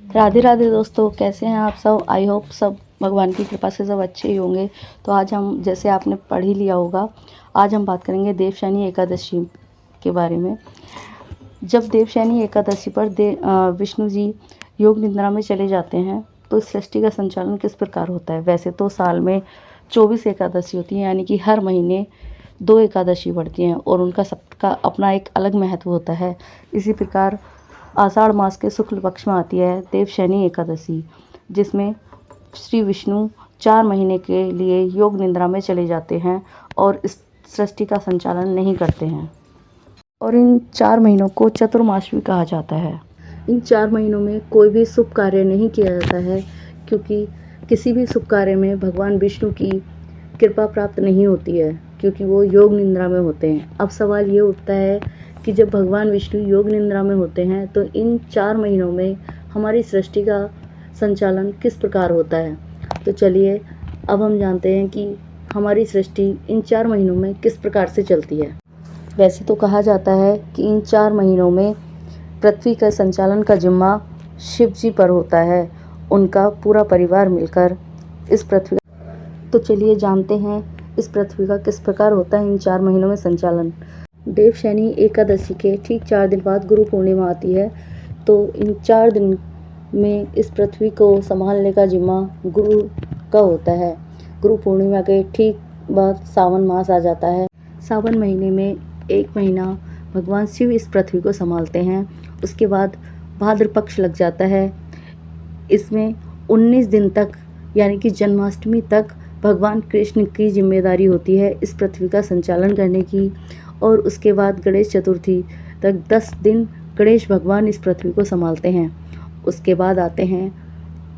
राधे राधे दोस्तों, कैसे हैं आप सब। आई होप सब भगवान की कृपा से सब अच्छे ही होंगे। तो आज हम, जैसे आपने पढ़ ही लिया होगा, आज हम बात करेंगे देवशयनी एकादशी के बारे में। जब देवशयनी एकादशी पर विष्णु जी योग निद्रा में चले जाते हैं तो सृष्टि का संचालन किस प्रकार होता है। वैसे तो साल में 24 एकादशी होती है, यानी कि हर महीने 2 एकादशी पड़ती हैं और उनका सबका अपना एक अलग महत्व होता है। इसी प्रकार आषाढ़ मास के शुक्ल पक्ष में आती है देवशयनी एकादशी, जिसमें श्री विष्णु 4 महीने के लिए योग निद्रा में चले जाते हैं और इस सृष्टि का संचालन नहीं करते हैं। और इन 4 महीनों को चतुर्मास भी कहा जाता है। इन 4 महीनों में कोई भी शुभ कार्य नहीं किया जाता है, क्योंकि किसी भी शुभ कार्य में भगवान विष्णु की कृपा प्राप्त नहीं होती है, क्योंकि वो योग निद्रा में होते हैं। अब सवाल ये उठता है कि जब भगवान विष्णु योग निद्रा में होते हैं तो इन 4 महीनों में हमारी सृष्टि का संचालन किस प्रकार होता है। तो चलिए अब हम जानते हैं कि हमारी सृष्टि इन 4 महीनों में किस प्रकार से चलती है। वैसे तो कहा जाता है कि इन 4 महीनों में पृथ्वी का संचालन का जिम्मा शिव जी पर होता है, उनका पूरा परिवार मिलकर इस पृथ्वी। तो चलिए जानते हैं इस पृथ्वी का किस प्रकार होता है इन 4 महीनों में संचालन। देवशयनी एकादशी के ठीक 4 दिन बाद गुरु पूर्णिमा आती है। तो इन 4 दिन में इस पृथ्वी को संभालने का जिम्मा गुरु का होता है। गुरु पूर्णिमा के ठीक बाद सावन मास आ जाता है। सावन महीने में 1 महीना भगवान शिव इस पृथ्वी को संभालते हैं। उसके बाद भाद्र पक्ष लग जाता है। इसमें 19 दिन तक, यानी कि जन्माष्टमी तक भगवान कृष्ण की जिम्मेदारी होती है इस पृथ्वी का संचालन करने की। और उसके बाद गणेश चतुर्थी तक 10 दिन गणेश भगवान इस पृथ्वी को संभालते हैं। उसके बाद आते हैं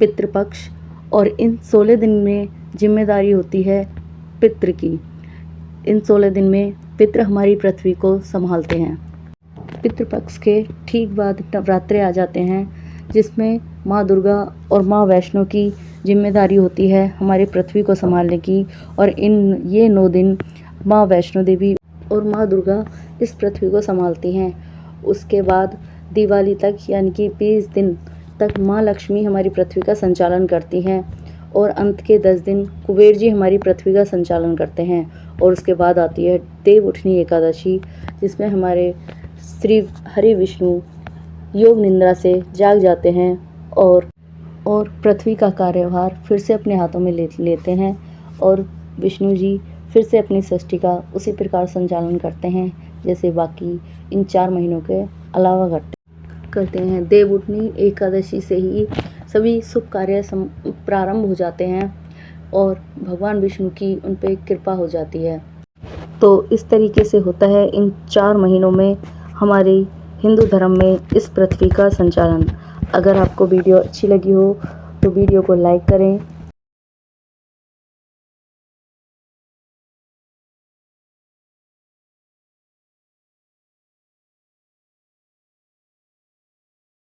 पितृपक्ष, और इन 16 दिन में जिम्मेदारी होती है पितृ की। इन 16 दिन में पितृ हमारी पृथ्वी को संभालते हैं। पितृपक्ष के ठीक बाद नवरात्रे आ जाते हैं, जिसमें माँ दुर्गा और माँ वैष्णो की जिम्मेदारी होती है हमारी पृथ्वी को संभालने की। और ये 9 दिन माँ वैष्णो देवी और माँ दुर्गा इस पृथ्वी को संभालती हैं। उसके बाद दिवाली तक, यानी कि 20 दिन तक माँ लक्ष्मी हमारी पृथ्वी का संचालन करती हैं। और अंत के 10 दिन कुबेर जी हमारी पृथ्वी का संचालन करते हैं। और उसके बाद आती है देव उठनी एकादशी, जिसमें हमारे श्री हरि विष्णु योग निद्रा से जाग जाते हैं और पृथ्वी का कार्यभार फिर से अपने हाथों में लेते हैं। और विष्णु जी फिर से अपनी सृष्टि का उसी प्रकार संचालन करते हैं जैसे बाकी इन 4 महीनों के अलावा करते हैं। देव उठनी एकादशी से ही सभी शुभ कार्य प्रारंभ हो जाते हैं और भगवान विष्णु की उन पर कृपा हो जाती है। तो इस तरीके से होता है इन 4 महीनों में हमारे हिंदू धर्म में इस पृथ्वी का संचालन। अगर आपको वीडियो अच्छी लगी हो तो वीडियो को लाइक करें,